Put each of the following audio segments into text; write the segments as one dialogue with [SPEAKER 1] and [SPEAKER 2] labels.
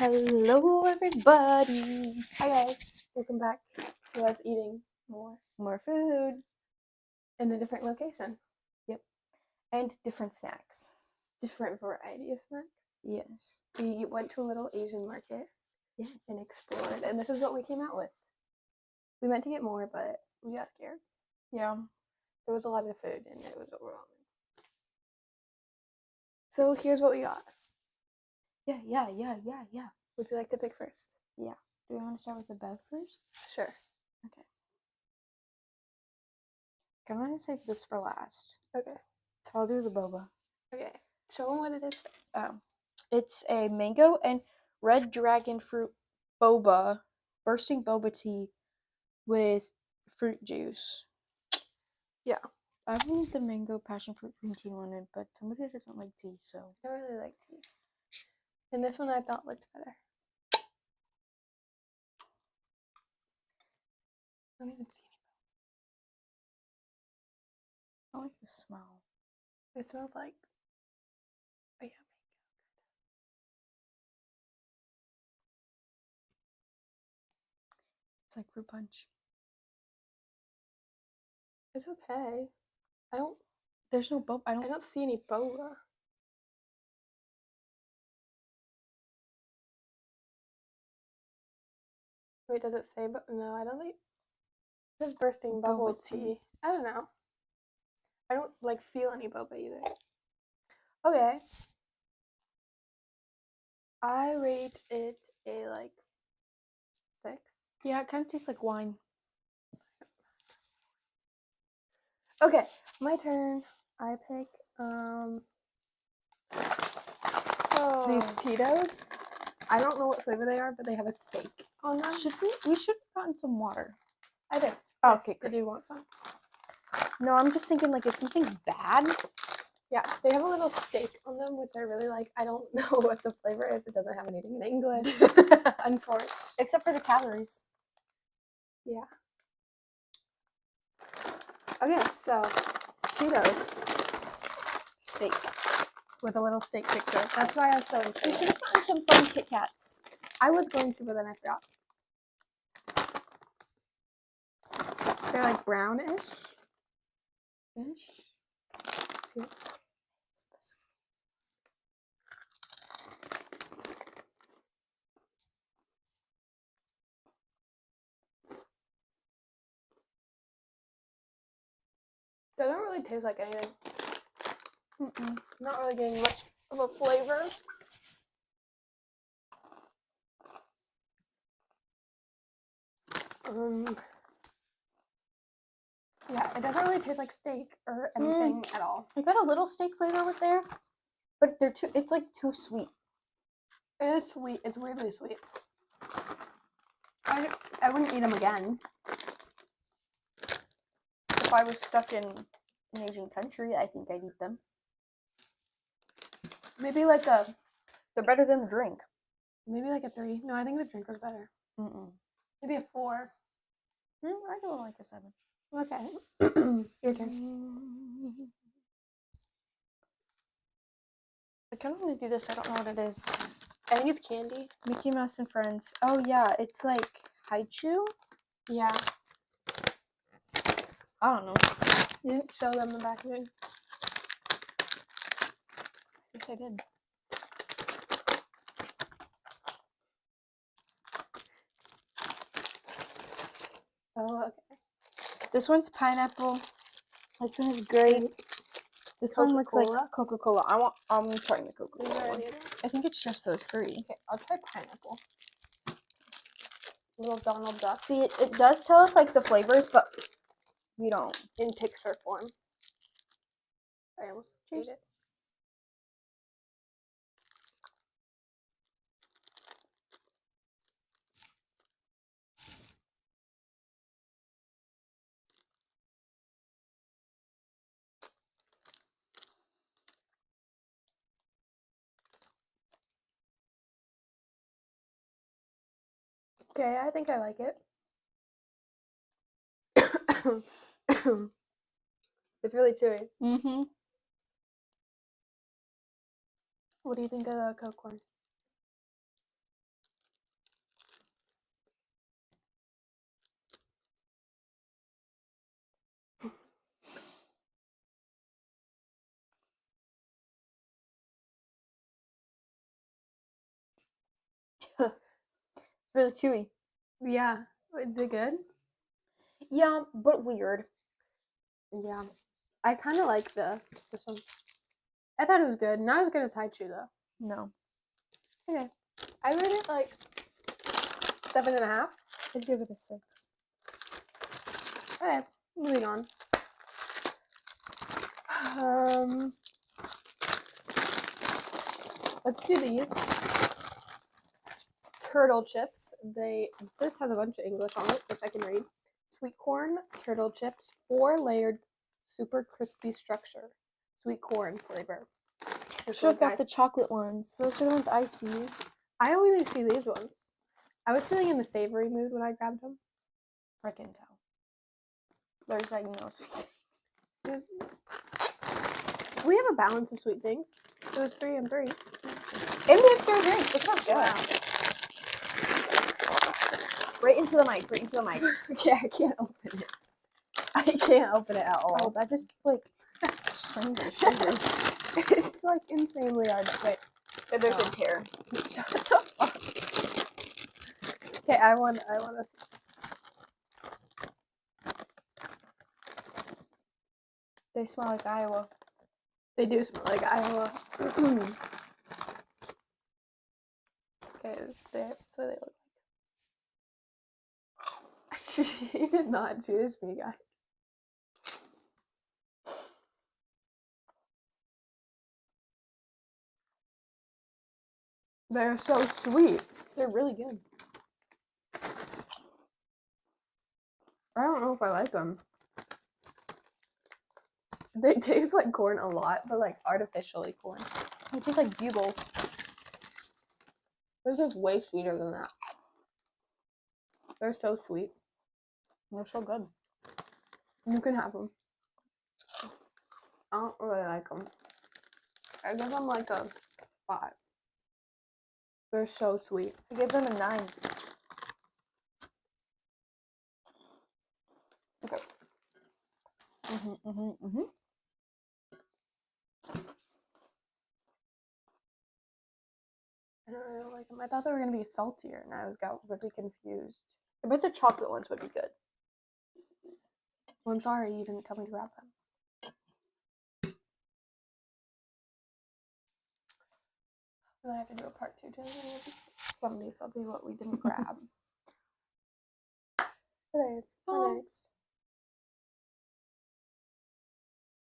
[SPEAKER 1] Hello, everybody.
[SPEAKER 2] Hi guys, welcome back to us eating
[SPEAKER 1] More food.
[SPEAKER 2] in a different location.
[SPEAKER 1] And different snacks.
[SPEAKER 2] Different variety of snacks.
[SPEAKER 1] Yes.
[SPEAKER 2] We went to a little Asian market
[SPEAKER 1] Yes.
[SPEAKER 2] and explored, and this is what we came out with. We meant to get more, but we got scared.
[SPEAKER 1] Yeah.
[SPEAKER 2] There was a lot of food and it was overwhelming. So here's what we got.
[SPEAKER 1] Yeah.
[SPEAKER 2] Would you like to pick first?
[SPEAKER 1] Yeah. Do we want to start with the Bev first?
[SPEAKER 2] Sure.
[SPEAKER 1] Okay. I'm going to save this for last.
[SPEAKER 2] Okay.
[SPEAKER 1] So I'll do the boba.
[SPEAKER 2] Okay. Show them what it is first.
[SPEAKER 1] It's a mango and red dragon fruit boba, bursting boba tea with fruit juice.
[SPEAKER 2] Yeah.
[SPEAKER 1] I want the mango passion fruit green tea one, but somebody doesn't like tea, so.
[SPEAKER 2] I really like tea. And this one I thought looked better. I don't even see any.
[SPEAKER 1] I like the smell.
[SPEAKER 2] It smells like mango.
[SPEAKER 1] It's like fruit punch.
[SPEAKER 2] It's okay.
[SPEAKER 1] There's no boba.
[SPEAKER 2] I don't see any boba. Wait, does it say? But no, I don't think. It says bursting bubble tea. I don't know. I don't feel any boba either. Okay. I rate it a 6.
[SPEAKER 1] Yeah, it kind of tastes like wine.
[SPEAKER 2] Okay, my turn. I pick these Cheetos. I don't know what flavor they are, but they have a steak on them.
[SPEAKER 1] We should have gotten some water.
[SPEAKER 2] I do.
[SPEAKER 1] Oh, okay, great.
[SPEAKER 2] Do you want some?
[SPEAKER 1] No, I'm just thinking if something's bad.
[SPEAKER 2] Yeah, they have a little steak on them, which I really like. I don't know what the flavor is. It doesn't have anything in English, unfortunately.
[SPEAKER 1] Except for the calories.
[SPEAKER 2] Yeah. Okay, so Cheetos steak with a little steak picture. That's why I was so
[SPEAKER 1] We
[SPEAKER 2] intrigued.
[SPEAKER 1] should have gotten some fun Kit Kats.
[SPEAKER 2] I was going to, but then I forgot. They're like brownish. See? They don't really taste like anything. Not really getting much of a flavor. Yeah, it doesn't really taste like steak or anything at all.
[SPEAKER 1] I got a little steak flavor with there, but it's like too sweet.
[SPEAKER 2] It is sweet. It's weirdly sweet. I wouldn't eat them again.
[SPEAKER 1] If I was stuck in an Asian country, I think I'd eat them.
[SPEAKER 2] Maybe
[SPEAKER 1] they're better than the drink.
[SPEAKER 2] Maybe a 3. No, I think the drink was better. Maybe a 4.
[SPEAKER 1] I go like a 7.
[SPEAKER 2] Okay. Your turn.
[SPEAKER 1] I kind of want to do this. I don't know what it is.
[SPEAKER 2] I think it's candy.
[SPEAKER 1] Mickey Mouse and Friends. Oh yeah, it's like Haichu.
[SPEAKER 2] Yeah.
[SPEAKER 1] I don't know.
[SPEAKER 2] You didn't show them the packaging.
[SPEAKER 1] Yes, I did.
[SPEAKER 2] Oh, okay.
[SPEAKER 1] This one's pineapple. This one is grape. This one looks like Coca-Cola. I'm trying the Coca-Cola one. I think it's just those 3.
[SPEAKER 2] Okay, I'll try pineapple. Little Donald Duck.
[SPEAKER 1] See, it does tell us the flavors, but we don't.
[SPEAKER 2] In picture form. I almost ate it. Okay, I think I like it. It's really chewy. What do you think of the Coke one?
[SPEAKER 1] really chewy.
[SPEAKER 2] Yeah. Is it good?
[SPEAKER 1] Yeah, but weird.
[SPEAKER 2] Yeah. I kind of like this one. I thought it was good. Not as good as Haichu, though.
[SPEAKER 1] No.
[SPEAKER 2] Okay. I rate it like 7.5.
[SPEAKER 1] I'd give it a 6.
[SPEAKER 2] Okay. Moving on. Let's do these. Turtle chips. This has a bunch of English on it, which I can read. Sweet corn, turtle chips, 4-layered, super crispy structure. Sweet corn flavor.
[SPEAKER 1] Should have got the chocolate ones. Those are the ones I see.
[SPEAKER 2] I only see these ones. I was feeling in the savory mood when I grabbed them.
[SPEAKER 1] I can tell. There's like no sweet things.
[SPEAKER 2] We have a balance of sweet things. It was 3 and 3.
[SPEAKER 1] And we have 3 drinks. Look how good.
[SPEAKER 2] Wow.
[SPEAKER 1] Right into the mic. Right into the mic.
[SPEAKER 2] Okay, I can't open it. I can't open it at all.
[SPEAKER 1] Oh, that just like strained my sugar.
[SPEAKER 2] It's like insanely hard. Wait.
[SPEAKER 1] There's a tear.
[SPEAKER 2] Shut the fuck. Okay, I want to see.
[SPEAKER 1] They smell like Iowa.
[SPEAKER 2] They do smell like Iowa. Okay, that's what they look like. She did not choose me, guys. They're so sweet.
[SPEAKER 1] They're really good.
[SPEAKER 2] I don't know if I like them. They taste like corn a lot, but like artificially corn.
[SPEAKER 1] They taste like bugles.
[SPEAKER 2] They're just way sweeter than that. They're so sweet.
[SPEAKER 1] They're so good.
[SPEAKER 2] You can have them. I don't really like them. I give them like a 5. They're so sweet.
[SPEAKER 1] I give them a 9. Okay.
[SPEAKER 2] I don't really like them. I thought they were gonna be saltier, and I got really confused.
[SPEAKER 1] I bet the chocolate ones would be good.
[SPEAKER 2] Well, I'm sorry you didn't tell me to grab them. Then I have to do a part 2 to some of these. I'll do what we didn't grab. Okay, next.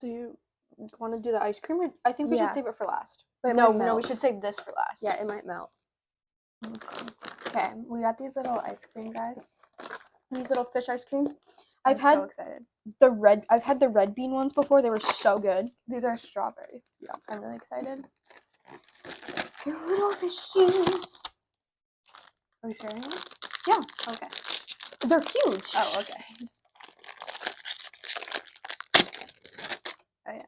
[SPEAKER 1] Do you want to do the ice cream? Or I think we should save it for last.
[SPEAKER 2] But
[SPEAKER 1] no, we should save this for last.
[SPEAKER 2] Yeah, it might melt. Okay, we got these little ice cream guys.
[SPEAKER 1] These little fish ice creams.
[SPEAKER 2] I'm so excited.
[SPEAKER 1] I've had the red bean ones before. They were so good.
[SPEAKER 2] These are strawberry. Yeah, I'm really excited.
[SPEAKER 1] They're little fishies.
[SPEAKER 2] Are we sharing them?
[SPEAKER 1] Yeah.
[SPEAKER 2] Okay.
[SPEAKER 1] They're huge.
[SPEAKER 2] Oh, okay. Oh, yeah.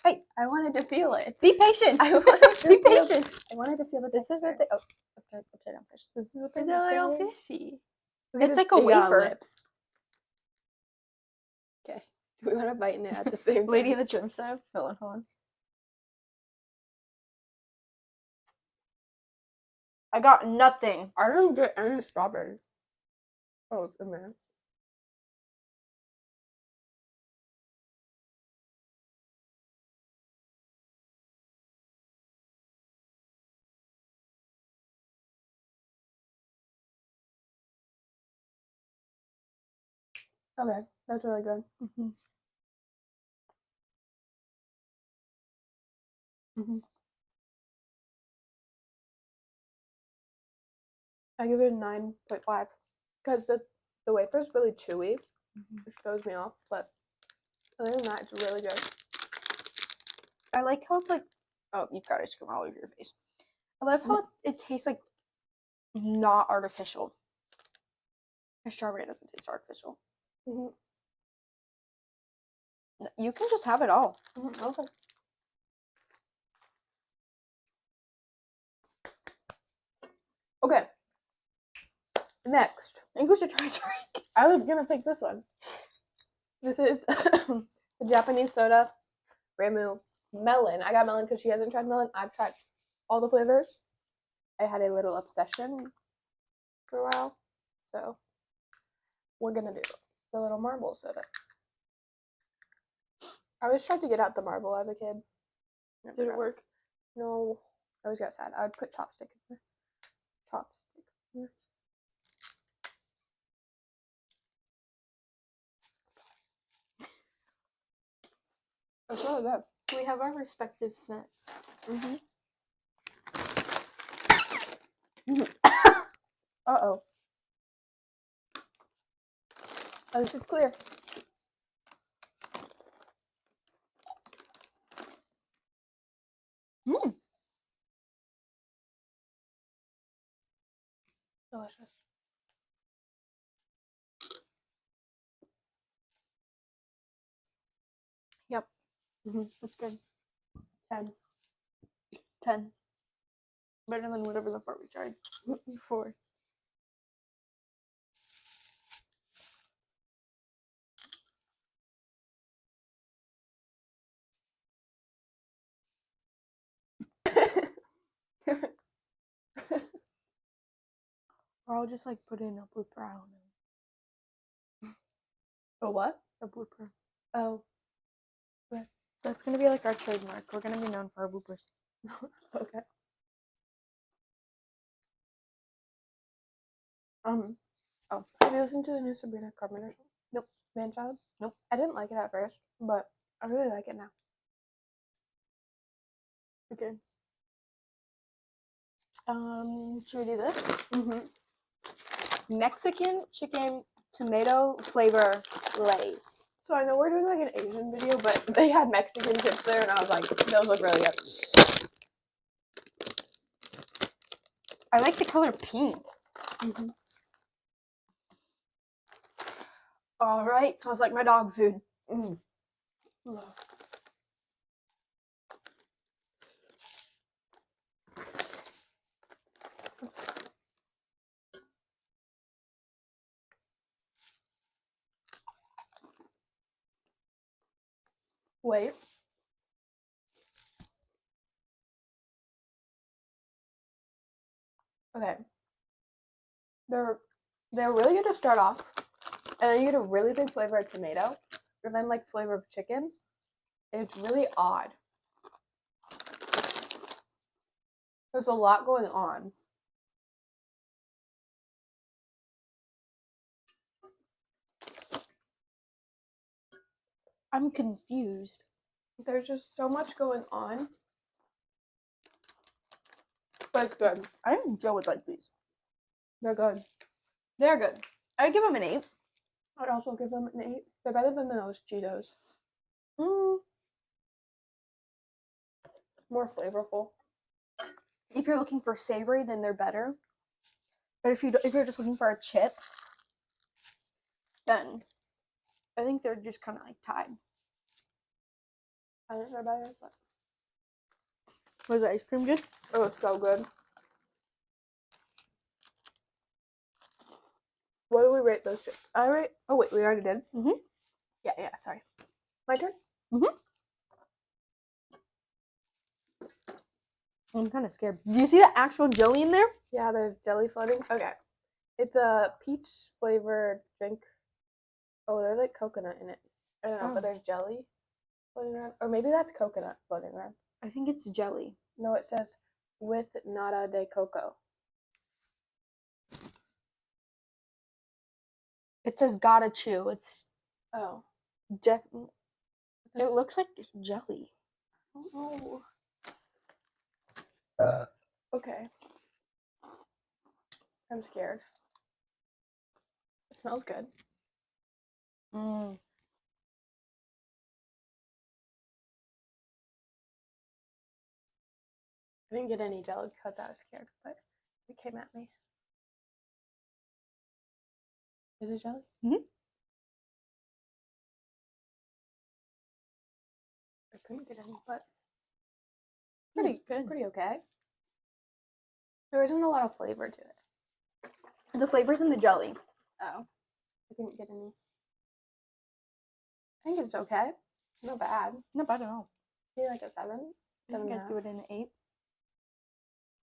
[SPEAKER 1] Hey,
[SPEAKER 2] I wanted to feel it.
[SPEAKER 1] Be patient.
[SPEAKER 2] I wanted to
[SPEAKER 1] Be patient.
[SPEAKER 2] I wanted to feel the
[SPEAKER 1] This is what they. Oh, upside down fish.
[SPEAKER 2] This is what they. It's a little fishy.
[SPEAKER 1] It's like a wafer.
[SPEAKER 2] Lips. Okay. Do we want to bite in it at the same time?
[SPEAKER 1] Lady of the Trim style. Hold on. I got nothing.
[SPEAKER 2] I didn't get any strawberries. Oh, it's in there. Okay, that's really good. I give it a 9.5 because the wafer is really chewy, which throws me off. But other than that, it's really good.
[SPEAKER 1] I like how it's like. Oh, you've got ice cream all over your face. I love how it tastes like not artificial. The strawberry doesn't taste artificial. You can just have it all.
[SPEAKER 2] Okay. Okay. Next.
[SPEAKER 1] I think we should try a drink.
[SPEAKER 2] I was gonna pick this one. This is the Japanese soda, Ramu melon. I got melon because she hasn't tried melon. I've tried all the flavors. I had a little obsession for a while. So we're gonna do the little marble soda. I always tried to get out the marble as a kid. Never
[SPEAKER 1] Did it
[SPEAKER 2] got
[SPEAKER 1] work?
[SPEAKER 2] No, I always got sad. I would put chopsticks in there. Chopsticks in there. That's really good.
[SPEAKER 1] We have our respective snacks.
[SPEAKER 2] Uh-oh. At least it's clear.
[SPEAKER 1] Mm.
[SPEAKER 2] Delicious.
[SPEAKER 1] Yep. That's good.
[SPEAKER 2] 10.
[SPEAKER 1] 10. Better than whatever the fuck we tried.
[SPEAKER 2] 4.
[SPEAKER 1] Or I'll just like put in a blooper. I don't know.
[SPEAKER 2] A what?
[SPEAKER 1] A blooper.
[SPEAKER 2] Oh.
[SPEAKER 1] That's gonna be like our trademark. We're gonna be known for our bloopers.
[SPEAKER 2] Okay. Oh, have you listened to the new Sabrina Carpenter song?
[SPEAKER 1] Nope.
[SPEAKER 2] Man-Child?
[SPEAKER 1] Nope.
[SPEAKER 2] I didn't like it at first, but I really like it now.
[SPEAKER 1] Okay. Should we do this? Mexican chicken tomato flavor Lay's.
[SPEAKER 2] So I know we're doing like an Asian video, but they had Mexican chips there, and I was like, those look really good.
[SPEAKER 1] I like the color pink. All right, smells like my dog food.
[SPEAKER 2] Wait. Okay. They're really good to start off, and then you get a really big flavor of tomato, and then like flavor of chicken. It's really odd. There's a lot going on.
[SPEAKER 1] I'm confused.
[SPEAKER 2] There's just so much going on. But it's good.
[SPEAKER 1] I think Joe would like these.
[SPEAKER 2] They're good.
[SPEAKER 1] They're good. I give them an 8.
[SPEAKER 2] I'd also give them an 8. They're better than those Cheetos. More flavorful.
[SPEAKER 1] If you're looking for savory, then they're better. But if you're just looking for a chip, then I think they're just kind of like tied.
[SPEAKER 2] I think they're better, but
[SPEAKER 1] Was the ice cream good?
[SPEAKER 2] it was so good. What do we rate those chips? I rate. Oh wait, we already did.
[SPEAKER 1] Yeah. Sorry.
[SPEAKER 2] My turn.
[SPEAKER 1] I'm kind of scared. Do you see the actual jelly in there?
[SPEAKER 2] Yeah, there's jelly floating. Okay, it's a peach flavored drink. Oh, there's like coconut in it. I don't know, but there's jelly floating around, or maybe that's coconut floating around.
[SPEAKER 1] I think it's jelly.
[SPEAKER 2] No, it says with nata de coco.
[SPEAKER 1] It says gotta chew. It's
[SPEAKER 2] Oh,
[SPEAKER 1] it looks like jelly.
[SPEAKER 2] oh. Okay. I'm scared. It smells good.
[SPEAKER 1] Mm.
[SPEAKER 2] I didn't get any jelly because I was scared, but it came at me. Is it jelly? I couldn't get any, but
[SPEAKER 1] It's good.
[SPEAKER 2] pretty okay. There isn't a lot of flavor to it.
[SPEAKER 1] The flavor's in the jelly.
[SPEAKER 2] Oh, I couldn't get any. I think it's okay. Not bad.
[SPEAKER 1] Not bad at all.
[SPEAKER 2] Maybe like a 7,
[SPEAKER 1] I think
[SPEAKER 2] 7.5.
[SPEAKER 1] I'd give it an 8.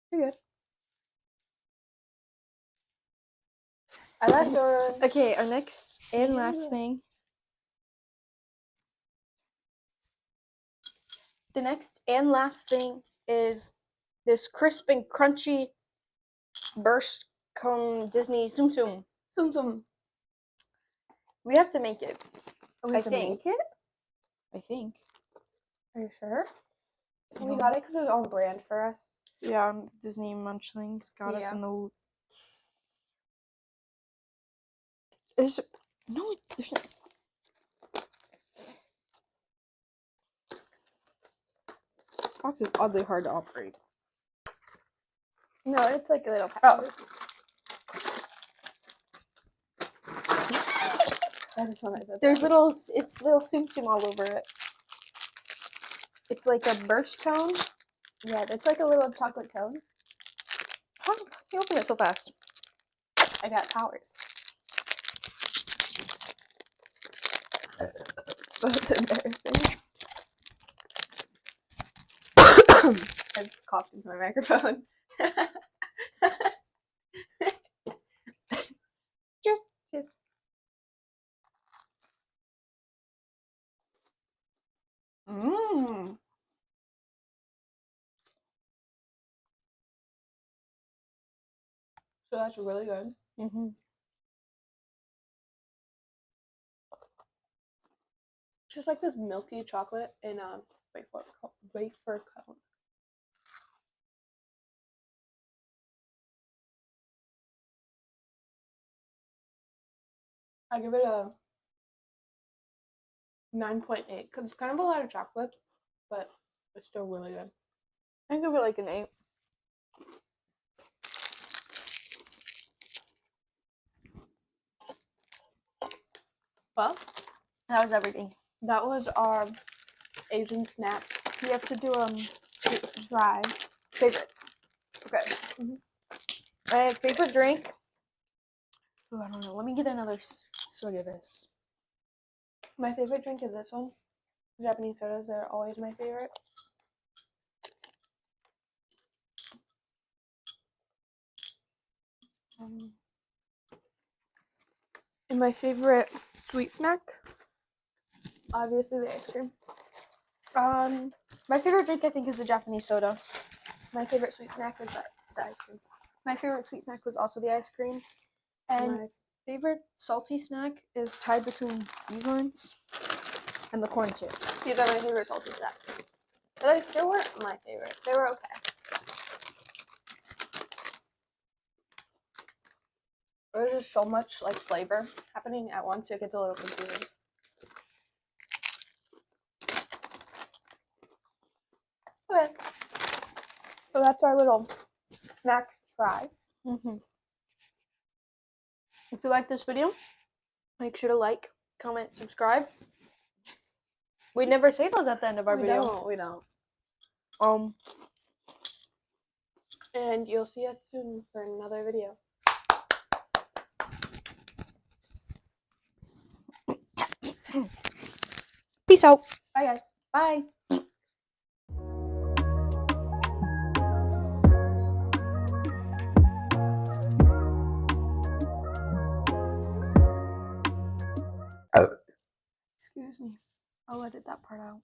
[SPEAKER 2] Pretty good. Our last one.
[SPEAKER 1] Okay, our next and last
[SPEAKER 2] Yeah.
[SPEAKER 1] thing. The next and last thing is this crisp and crunchy burst cone Disney Tsum Tsum.
[SPEAKER 2] Tsum Tsum.
[SPEAKER 1] We have to make it.
[SPEAKER 2] We have to
[SPEAKER 1] think.
[SPEAKER 2] make it?
[SPEAKER 1] I think.
[SPEAKER 2] Are you sure?
[SPEAKER 1] I
[SPEAKER 2] We
[SPEAKER 1] don't
[SPEAKER 2] got it because it was on brand for us.
[SPEAKER 1] Yeah, Disney Munchlings got us
[SPEAKER 2] Yeah.
[SPEAKER 1] in the. There's no. There's. This box is oddly hard to operate.
[SPEAKER 2] No, it's like a little
[SPEAKER 1] Oh.
[SPEAKER 2] patches. I just want to.
[SPEAKER 1] There's little. It's little Tsum Tsum all over it. It's like a burst cone.
[SPEAKER 2] Yeah, it's like a little chocolate cone.
[SPEAKER 1] How can you open it so fast?
[SPEAKER 2] I got powers.
[SPEAKER 1] That's embarrassing.
[SPEAKER 2] I just coughed into my microphone.
[SPEAKER 1] Cheers.
[SPEAKER 2] Cheers. Mmm. So that's really good.
[SPEAKER 1] Mm-hmm.
[SPEAKER 2] Just like this milky chocolate in a wafer cone. I give it a 9.8 because it's kind of a lot of chocolate, but it's still really good.
[SPEAKER 1] I give it like an 8.
[SPEAKER 2] Well,
[SPEAKER 1] That was everything.
[SPEAKER 2] that was our Asian snack.
[SPEAKER 1] We have to do
[SPEAKER 2] Try.
[SPEAKER 1] favorites. Okay.
[SPEAKER 2] Mhm.
[SPEAKER 1] My favorite drink. Oh, I don't know. Let me get another swig of this.
[SPEAKER 2] My favorite drink is this one. Japanese sodas are always my favorite. And my favorite sweet snack, obviously the ice cream.
[SPEAKER 1] My favorite drink I think is the Japanese soda.
[SPEAKER 2] My favorite sweet snack is the ice cream.
[SPEAKER 1] My favorite sweet snack was also the ice cream. And
[SPEAKER 2] My
[SPEAKER 1] favorite salty snack is tied between these ones and the corn chips.
[SPEAKER 2] These are my favorite salty snacks. But they still weren't my favorite. They were okay. There's just so much like flavor happening at once, it gets a little confusing. Okay. So that's our little snack try.
[SPEAKER 1] Mm-hmm. If you like this video, make sure to like, comment, subscribe. We never say those at the end of our video.
[SPEAKER 2] We don't. And you'll see us soon for another video.
[SPEAKER 1] Peace out.
[SPEAKER 2] Bye guys.
[SPEAKER 1] Bye. Excuse me. I'll edit that part out.